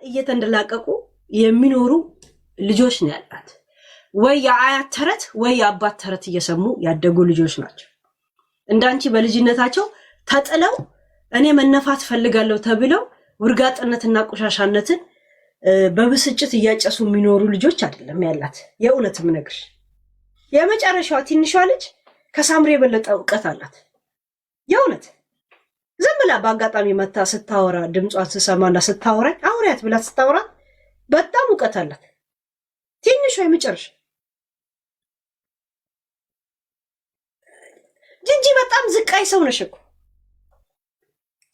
እየተንደላቀቁ የሚኖሩ ልጆች ነው ያላት። ወይ የአያት ተረት ወይ የአባት ተረት እየሰሙ ያደጉ ልጆች ናቸው። እንዳንቺ በልጅነታቸው ተጥለው እኔ መነፋት ፈልጋለሁ ተብለው ውርጋጥነትና ቆሻሻነትን በብስጭት እያጨሱ የሚኖሩ ልጆች አይደለም ያላት። የእውነትም ነግርሽ የመጨረሻዋ ትንሿ ልጅ ከሳምሪ የበለጠ ዕውቀት አላት። የእውነት ዝም ብላ በአጋጣሚ መታ ስታወራ ድምጿን ስሰማና ስታወራኝ አውሪያት ብላ ስታወራ በጣም ዕውቀት አላት። ትንሿ የመጨረሻ ጂጂ በጣም ዝቃይ ሰው ነሽ እኮ።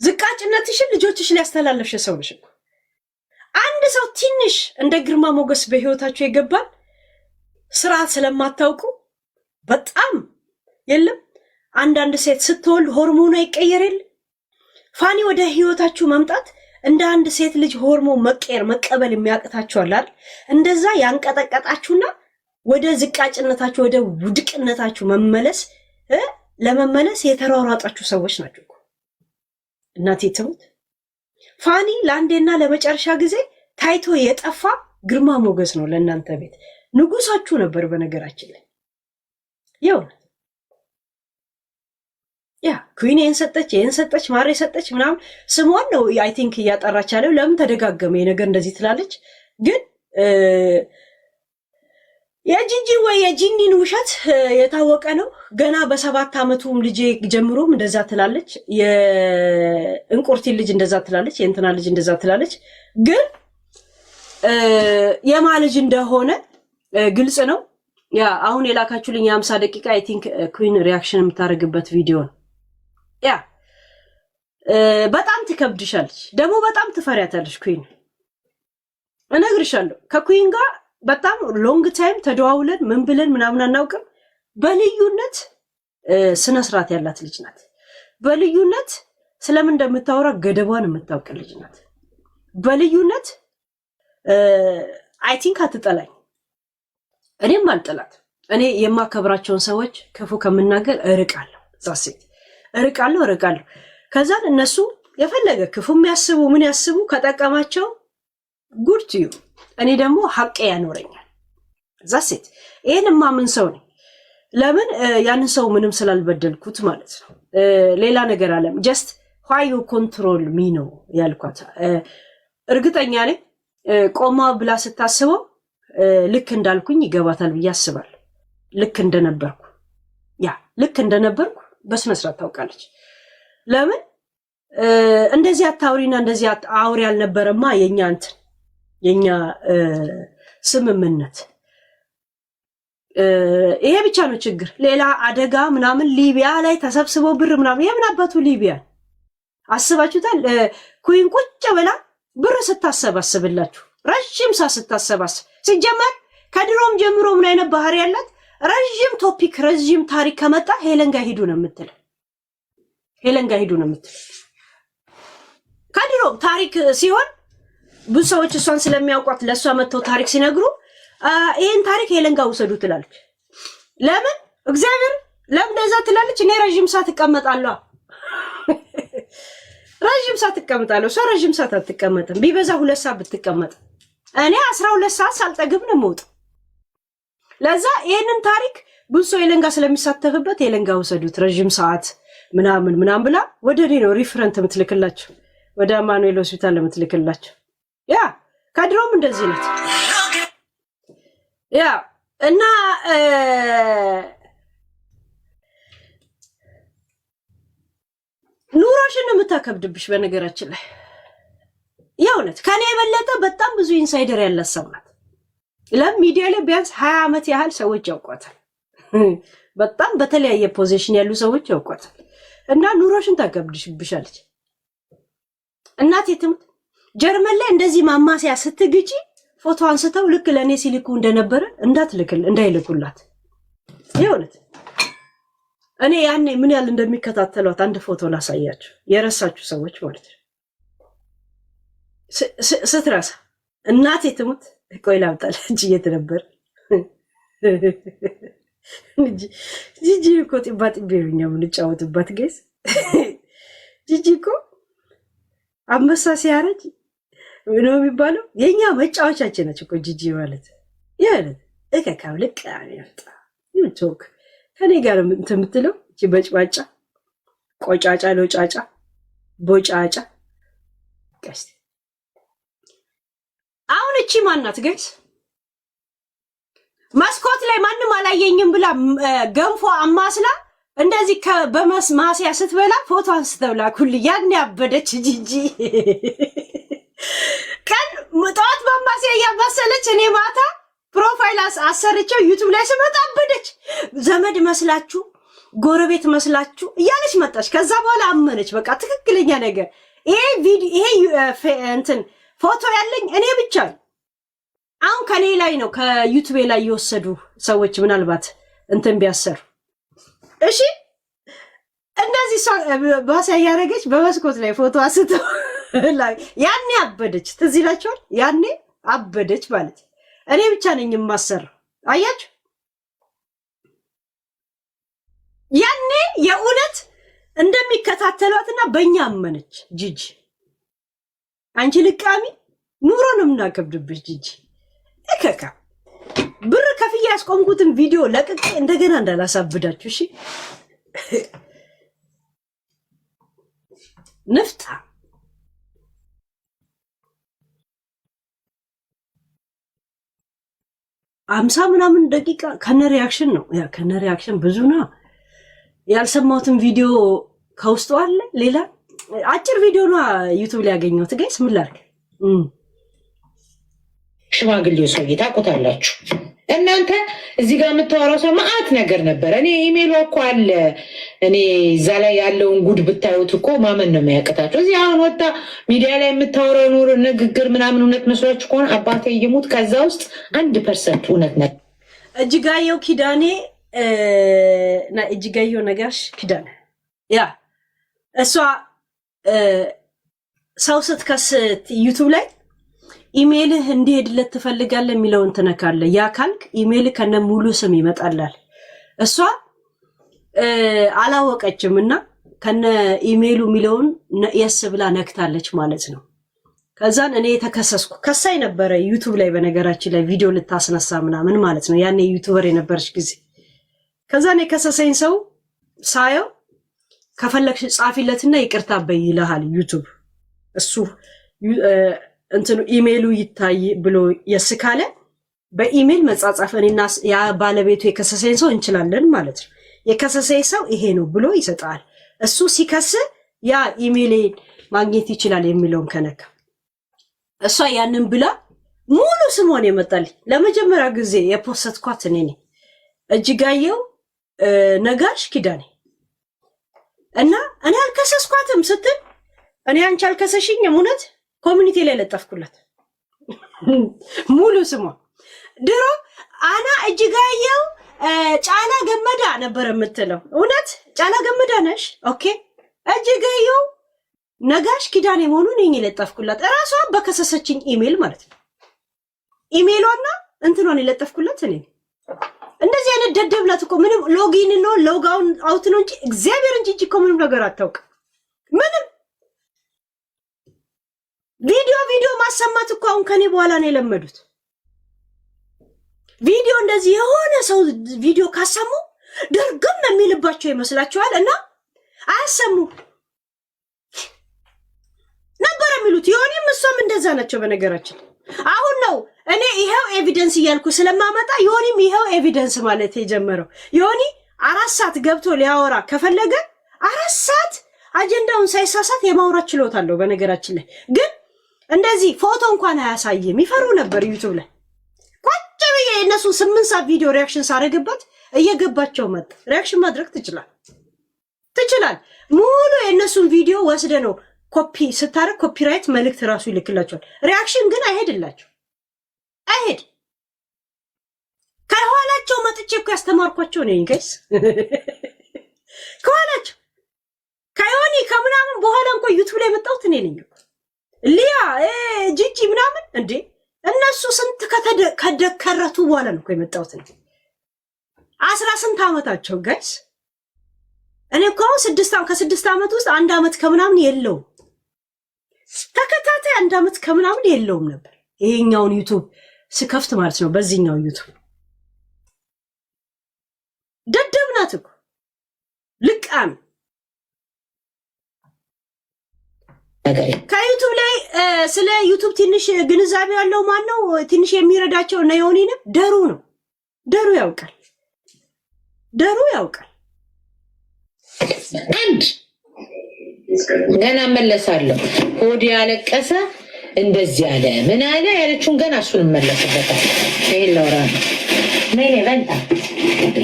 ዝቃጭነትሽን ልጆችሽ ሊያስተላለፍሽ ሰው ነሽ እኮ። አንድ ሰው ትንሽ እንደ ግርማ ሞገስ በህይወታችሁ የገባል ስርዓት ስለማታውቁ በጣም የለም። አንዳንድ ሴት ስትወልድ ሆርሞኗ ይቀየር የለ። ፋኒ ወደ ህይወታችሁ መምጣት እንደ አንድ ሴት ልጅ ሆርሞን መቀበል የሚያቅታችኋል አይደል? እንደዛ ያንቀጠቀጣችሁና ወደ ዝቃጭነታችሁ ወደ ውድቅነታችሁ ለመመለስ የተሯሯጣችሁ ሰዎች ናችሁ እኮ። እናቴ ትሙት ፋኒ ለአንዴና ለመጨረሻ ጊዜ ታይቶ የጠፋ ግርማ ሞገስ ነው ለእናንተ ቤት። ንጉሳችሁ ነበር በነገራችን ላይ። ኩዊን ይሄን ሰጠች ማሬ ሰጠች ምናምን ስሟን ነው አይ ቲንክ እያጠራች ያለው። ለምን ተደጋገመ ነገር እንደዚህ ትላለች? ግን የጂጂ ወይ የጂኒን ውሸት የታወቀ ነው። ገና በ7 ዓመቱም ልጅ ጀምሮም እንደዛ ትላለች። የእንቁርቲ ልጅ እንደዛ ትላለች። የእንትና ልጅ እንደዛ ትላለች። ግን የማ ልጅ እንደሆነ ግልጽ ነው። አሁን የላካችሁልኝ የ50 ደቂቃ አይ ቲንክ ኩዊን ሪአክሽን የምታደርግበት ቪዲዮ ነው። በጣም ትከብድሻለች፣ ደግሞ በጣም ትፈሪያታለሽ ኩዊን። እነግርሻለሁ ከኩዊን ጋር በጣም ሎንግ ታይም ተደዋውለን ምን ብለን ምናምን አናውቅም። በልዩነት ስነ ስርዓት ያላት ልጅ ናት። በልዩነት ስለምን እንደምታወራ ገደቧን የምታውቅ ልጅ ናት። በልዩነት አይ ቲንክ አትጠላኝ፣ እኔም አልጠላት። እኔ የማከብራቸውን ሰዎች ክፉ ከምናገር እርቃለሁ። ዛሴት እርቃለሁ። ከዛን እነሱ የፈለገ ክፉ የሚያስቡ ምን ያስቡ ከጠቀማቸው ጉድ ትዩ። እኔ ደግሞ ሐቄ ያኖረኛል። ዛሴት ይሄንማ ምን ሰው ነኝ? ለምን ያንን ሰው ምንም ስላልበደልኩት ማለት ነው። ሌላ ነገር አለም ጀስት why you control me ነው ያልኳት። እርግጠኛ ነኝ ቆማ ብላ ስታስበው ልክ እንዳልኩኝ ይገባታል ብዬ አስባለሁ። ልክ እንደነበርኩ በስነ ስርዓት ታውቃለች። ለምን እንደዚህ አታውሪና እንደዚህ አውሪ ያልነበረማ የኛ ስምምነት። ይሄ ብቻ ነው ችግር። ሌላ አደጋ ምናምን ሊቢያ ላይ ተሰብስበው ብር ምናምን የምናባቱ ሊቢያ አስባችሁታል? ኩዊን ቁጭ ብላ ብር ስታሰባስብላችሁ ረጅም ስታሰባስብ ሲጀመር ከድሮም ጀምሮ ምን አይነት ባህሪ ያላት ረጅም ቶፒክ ረጅም ታሪክ ከመጣ ሄለን ጋር ሂዱ ነው የምትለው። ከድሮ ታሪክ ሲሆን ብዙ ሰዎች እሷን ስለሚያውቋት ለእሷ መጥተው ታሪክ ሲነግሩ ይሄን ታሪክ ሄለን ጋር ውሰዱ ትላለች። ለምን እግዚአብሔር ለምን እንደዛ ትላለች? እኔ ረጅም ሰዓት እቀመጣለሁ። እሷ ረጅም ሰዓት አትቀመጥም። ቢበዛ 2 ሰዓት ብትቀመጥ እኔ 12 ሰዓት ሳልጠግብ ነው የምወጣው። ለዛ ይሄንን ታሪክ ብዙ ሰው ሄለን ጋር ስለሚሳተፍበት ሄለን ጋር ውሰዱት ረጅም ሰዓት ምናምን ብላ ወደ እኔ ነው ሪፈረንት የምትልክላቸው፣ ወደ አማኑኤል ሆስፒታል የምትልክላቸው። ከድሮም እንደዚህ ናት። እና ኑሮሽን ነው የምታከብድብሽ። በነገራችን ላይ የእውነት ከኔ የበለጠ በጣም ብዙ ኢንሳይደር ያላት ሰው ናት። ለሚዲያ ላይ ቢያንስ 20 ዓመት ያህል ሰዎች ያውቋታል። በጣም በተለያየ ፖዚሽን ያሉ ሰዎች ያውቋታል። እና ኑሮሽን ታከብድብሻለች። እናቴ ትሙት ጀርመን ላይ እንደዚህ ማማሲያ ስትግጪ ፎቶ አንስተው ልክ ለኔ ሲልኩ እንደነበረ እንዳይልኩላት። የእውነት እኔ ያኔ ምን ያህል እንደሚከታተሏት አንድ ፎቶ ላሳያችሁ፣ የረሳችሁ ሰዎች ማለት ነው። ስትረሳ እናቴ ትሙት ቆይ ላምጣልሽ እየተነበር ጂጂ እኮ ጢባ ጢቤኛ የምንጫወትባት ጌስ ጂጂ እኮ አንበሳ ሲያረጅ ነው የሚባለው። የኛ መጫወቻችን ነች እኮ ጂጂ ማለት ያለት እከካው ልቅ ያጣ ዩቲዩብ ከኔ ጋር እንትን የምትለው እቺ በጭባጫ ቆጫጫ ሎጫጫ ቦጫጫ ቀስ አሁን እቺ ማናት ጋይስ? መስኮት ላይ ማንም አላየኝም ብላ ገንፎ አማስላ እንደዚህ በመስማሲያ ስትበላ ፎቶ አንስተውላ ኩል ያን ያበደች ጂጂ ቀን ጠዋት በማሲያ ያባሰለች እኔ ማታ ፕሮፋይል አሰርቸው ዩቲዩብ ላይ ስመጣ አበደች። ዘመድ መስላችሁ ጎረቤት መስላችሁ እያለች መጣች። ከዛ በኋላ አመነች። በቃ ትክክለኛ ነገር ይሄ ቪዲዮ ይሄ እንትን ፎቶ ያለኝ እኔ ብቻ አሁን ከኔ ላይ ነው ከዩቲዩብ ላይ የወሰዱ ሰዎች ምናልባት እንትን ቢያሰሩ እሺ እንደዚህ ባሳ ያረገች በመስኮት ላይ ፎቶ አስተው ላይ ያኔ አበደች። ትዝ ይላችኋል? ያኔ አበደች ማለት እኔ ብቻ ነኝ የማሰር አያችሁ። ያኔ የእውነት እንደሚከታተሏትና በእኛ አመነች ጂጂ። አንቺ ልቃሚ ኑሮ ነው የምናከብድብሽ ጂጂ። እከካ ብር ከፍያ ያስቆምኩትን ቪዲዮ ለቅቄ እንደገና እንዳላሳብዳችሁ እሺ። ንፍጣ 50 ምናምን ደቂቃ ከነ ሪአክሽን ነው። ያ ከነ ሪአክሽን ብዙ ነው። ያልሰማሁትን ቪዲዮ ከውስጡ አለ። ሌላ አጭር ቪዲዮ ነው ዩቲዩብ ላይ ያገኘሁት። ጋይስ ምን ላድርግ? ሽማግሌው ሰውዬ ታውቁታላችሁ እናንተ። እዚህ ጋር የምታወራው ሰው መዓት ነገር ነበር። እኔ ኢሜይሉ እኮ አለ። እኔ እዛ ላይ ያለውን ጉድ ብታዩት እኮ ማመን ነው የሚያቅታቸው። እዚህ አሁን ወጣ ሚዲያ ላይ የምታወራው ኑሮ ንግግር ምናምን እውነት መስሏችሁ ከሆነ አባቴ ይሙት ከዛ ውስጥ 1% እውነት ነው። እጅጋየሁ ኪዳኔ እና እጅጋየሁ ነጋሽ ኪዳኔ ያ እሷ ሰው ስትከስት ዩቲዩብ ላይ ኢሜልህ እንዲሄድለት ትፈልጋለህ የሚለውን ትነካለህ። ያ ካልክ ኢሜልህ ከነ ሙሉ ስም ይመጣላል። እሷ አላወቀችምና ከነ ኢሜሉ የሚለውን የስ ብላ ነክታለች ማለት ነው። ከዛን እኔ የተከሰስኩ ከሳይ ነበረ ዩቲዩብ ላይ በነገራችን ላይ ቪዲዮ ልታስነሳ ምናምን ማለት ነው። ያኔ ዩቲዩበር የነበረች ጊዜ ከዛን የከሰሰኝ ሰው ሳየው ከፈለግሽ ጻፊለትና ይቅርታ በይ ይልሃል ዩቲዩብ። እሱ እንትኑ ኢሜሉ ይታይ ብሎ የስካለ በኢሜል መጻጻፍ እኔና ያ ባለቤቱ የከሰሰኝ ሰው እንችላለን ማለት ነው። የከሰሰኝ ሰው ይሄ ነው ብሎ ይሰጣል። እሱ ሲከስ ያ ኢሜል ማግኘት ይችላል የሚለውን ከነካ እሷ ያንን ብላ ሙሉ ስሟን የመጣልኝ ለመጀመሪያ ጊዜ የፖስትኳት እኔ ነኝ። እጅጋየሁ ነጋሽ ኪዳኔ እና እኔ አልከሰስኳትም ስትል እኔ አንቺ አልከሰሽኝም እውነት ኮሚኒቲ ላይ ለጠፍኩላት ሙሉ ስሟ። ድሮ አና እጅጋየሁ ጫላ ገመዳ ነበር የምትለው። እውነት ጫላ ገመዳ ነሽ? ኦኬ እጅጋየሁ ነጋሽ ኪዳኔ መሆኑን እኔ ለጠፍኩላት እራሷ በከሰሰችኝ ኢሜል ማለት ነው። ኢሜሏና እንትኗን የለጠፍኩላት እኔ። እንደዚህ አይነት ደደብላት እኮ ምንም ሎጊን ነው ሎጋውን አውት ነው እንጂ እግዚአብሔር እንጂ እኮ ምንም ነገር አታውቅም። ምንም ቪዲዮ ማሰማት እኮ አሁን ከኔ በኋላ ነው የለመዱት። ቪዲዮ እንደዚህ የሆነ ሰው ቪዲዮ ካሰሙ ድርግም የሚልባቸው ይመስላችኋል እና አያሰሙ ነበር የሚሉት። ዮኒም እሷም እንደዛ ናቸው በነገራችን። አሁን ነው እኔ ይሄው ኤቪደንስ እያልኩ ስለማመጣ ዮኒም ይሄው ኤቪደንስ ማለት የጀመረው። ዮኒ 4 ሰዓት ገብቶ ሊያወራ ከፈለገ 4 ሰዓት አጀንዳውን ሳይሳሳት የማውራት ችሎታ አለው በነገራችን ላይ። ግን እንደዚህ ፎቶ እንኳን አያሳይም። ይፈሩ ነበር ዩቲዩብ ላይ ቁጭ ብዬ እነሱ 8 ሰዓት ቪዲዮ ሪአክሽን ሳረግበት እየገባቸው መጣ። ሪአክሽን ማድረግ ትችላል። ሙሉ የእነሱን ቪዲዮ ወስደ ነው ኮፒ ስታረግ ኮፒራይት መልእክት ራሱ ይልክላቸዋል። ሪአክሽን ግን አይሄድላቸው አይሄድ። ከኋላቸው መጥቼ እኮ ያስተማርኳቸው ነኝ ጋይስ። ከኋላቸው ከዮኒ ከምናምን በኋላ እንኳን ዩቲዩብ ላይ መጣሁት እኔ ነኝ እኮ ሊያ ጂጂ ምናምን እንዴ እነሱ ስንት ከደከረቱ በኋላ ነው እኮ የመጣሁት እኔ 18 ዓመታቸው ጋይስ። እኔ እኮ 6 ዓመት ውስጥ 1 ዓመት ከምናምን የለው ተከታታይ 1 ዓመት ከምናምን የለውም ነበር ይሄኛውን ዩቲዩብ ስከፍት ማለት ነው። በዚህኛው ዩቲዩብ ደደብናት እኮ ልቃም ከዩቲዩብ ላይ ስለ ዩቲዩብ ትንሽ ግንዛቤ ያለው ማን ነው? ትንሽ የሚረዳቸው ነው የሆነኝ ደሩ ነው። ደሩ ያውቃል። አንድ ገና መለሳለሁ። ሆድ ያለቀሰ እንደዚህ ያለ ምን አለ ያለችውን ገና እሱን መለስበታል። ይሄን ለወራ ነው ነይ ለንታ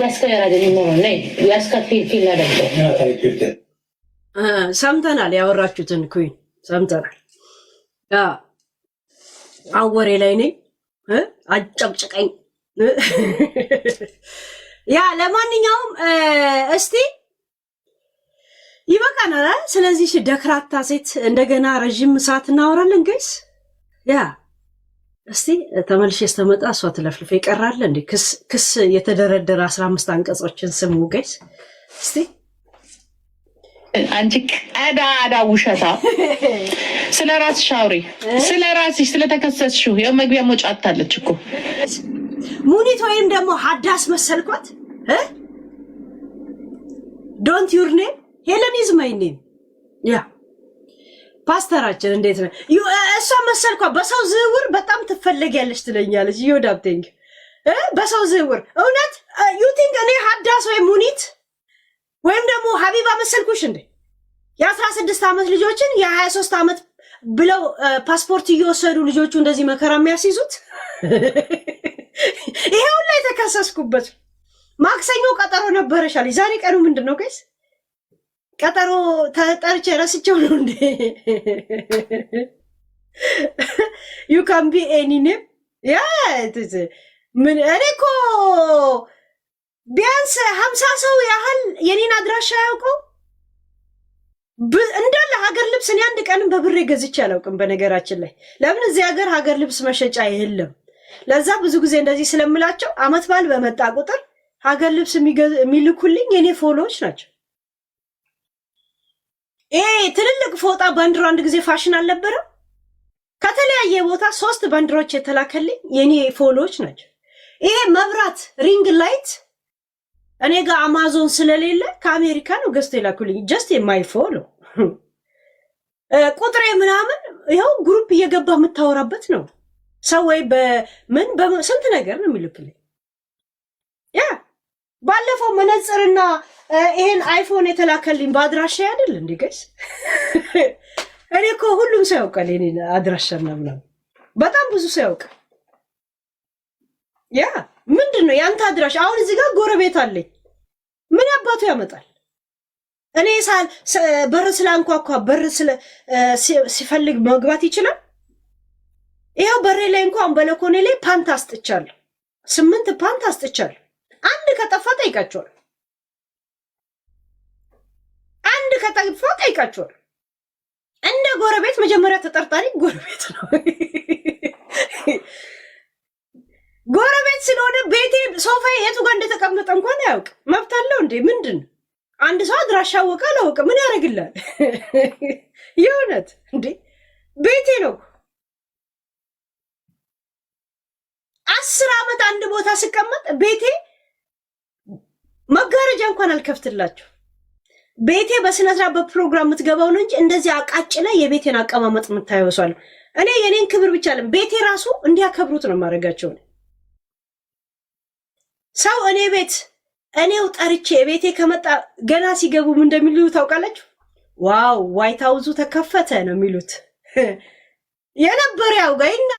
ያስከራ ደግሞ ነይ ያስከፊል ፊል አደረገው። ሰምተናል፣ ያወራችሁትን ኩይን ሰምተናል። አወሬ ላይ ነኝ አጨቅጭቀኝ። ያ ለማንኛውም እስቲ ይበቃናል። ስለዚህ ደክራታ ሴት እንደገና ረጅም ሰዓት እናወራለን ጋይስ። ያ እስቲ ተመልሼ ስተመጣ እሷ ትለፍልፈ ይቀራል እንዴ? ክስ የተደረደረ 15 አንቀጾችን ስሙ ጋይስ እስቲ። አንቺ ቀዳዳ ውሸታ ስለ ራስሽ አውሪ፣ ስለ ራስሽ ስለተከሰስሽው ያው መግቢያ መውጫ አታለች እኮ ሙኒት ወይም ደግሞ ሀዳስ መሰልኳት። ዶንት ዩር ኔም ሄለን ኢዝ ማይ ኔም። ያ ፓስተራችን እንዴት ነው? እሷ መሰልኳት። በሰው ዝውውር በጣም ትፈለጊያለሽ ትለኛለች። ዮዳብቴንግ በሰው ዝውውር እውነት ዩ ቲንክ እኔ ሀዳስ ወይም ሙኒት ወይም ደግሞ ሀቢባ መሰልኩሽ እንዴ? የ16 ዓመት ልጆችን የ23 ዓመት ብለው ፓስፖርት እየወሰዱ ልጆቹ እንደዚህ መከራ የሚያስይዙት ይሄው ላይ ተከሰስኩበት። ማክሰኞ ቀጠሮ ነበረሻል። ዛሬ ቀኑ ምንድን ነው ጋይስ? ቀጠሮ ተጠርቼ ረስቼው ነው እንዴ? ዩ ካን ቢ ኤኒ ኔም። ያ ምን እኔ እኮ ቢያንስ 50 ሰው ያህል የኔን አድራሻ ያውቀው እንዳለ ሀገር ልብስ እኔ አንድ ቀንም በብሬ ገዝቼ አላውቅም። በነገራችን ላይ ለምን እዚህ ሀገር ልብስ መሸጫ የለም። ለዛ ብዙ ጊዜ እንደዚህ ስለምላቸው አመት በዓል በመጣ ቁጥር ሀገር ልብስ የሚልኩልኝ የኔ ፎሎዎች ናቸው። ትልልቅ ፎጣ ባንዲራ አንድ ጊዜ ፋሽን አልነበረም? ከተለያየ ቦታ 3 ባንዲራዎች የተላከልኝ የኔ ፎሎዎች ናቸው። ይሄ መብራት ሪንግ ላይት እኔ ጋር አማዞን ስለሌለ ከአሜሪካ ነው ገዝቶ የላኩልኝ። ጀስት የማይ ፎሎ ቁጥሬ ምናምን ይኸው ግሩፕ እየገባ የምታወራበት ነው። ሰው ወይ ስንት ነገር ነው የሚልክልኝ። ያ ባለፈው መነጽርና ይሄን አይፎን የተላከልኝ በአድራሻ አይደል እንዴ ጋይስ? እኔ እኮ ሁሉም ሰው ያውቃል የኔን አድራሻና ምናምን፣ በጣም ብዙ ሰው ያውቃል። ያ ምንድን ነው ያንተ አድራሻ? አሁን እዚህ ጋር ጎረቤት አለኝ። ምን አባቱ ያመጣል? እኔ በር ስላንኳኳ በር ሲፈልግ መግባት ይችላል። ይኸው በሬ ላይ እንኳን በለኮኔ ላይ ፓንት አስጥቻለሁ። 8 ፓንት አስጥቻለሁ። አንድ ከጠፋ ጠይቃቸዋል። እንደ ጎረቤት መጀመሪያ ተጠርጣሪ ጎረቤት ነው። ጎረቤት ስለሆነ ቤቴ ሶፋዬ የቱ ጋር እንደተቀመጠ እንኳን አያውቅ። መብት አለው እንዴ? ምንድን አንድ ሰው አድራሻ አወቀ አላወቀ ምን ያደርግላል? የእውነት እንዴ ቤቴ ነው። 10 ዓመት አንድ ቦታ ስቀመጥ ቤቴ መጋረጃ እንኳን አልከፍትላችሁ። ቤቴ በስነስርዓት በፕሮግራም የምትገባው ነው እንጂ እንደዚህ አቃጭ ላይ የቤቴን አቀማመጥ የምታየውሷል። እኔ የኔን ክብር ብቻ አለም ቤቴ ራሱ እንዲያከብሩት ነው ማድረጋቸው። ሰው እኔ ቤት እኔው ጠርቼ ቤቴ ከመጣ ገና ሲገቡ ምን እንደሚሉ ታውቃላችሁ? ዋው ዋይት ሃውሱ ተከፈተ ነው የሚሉት። የነበረ ያው ጋይና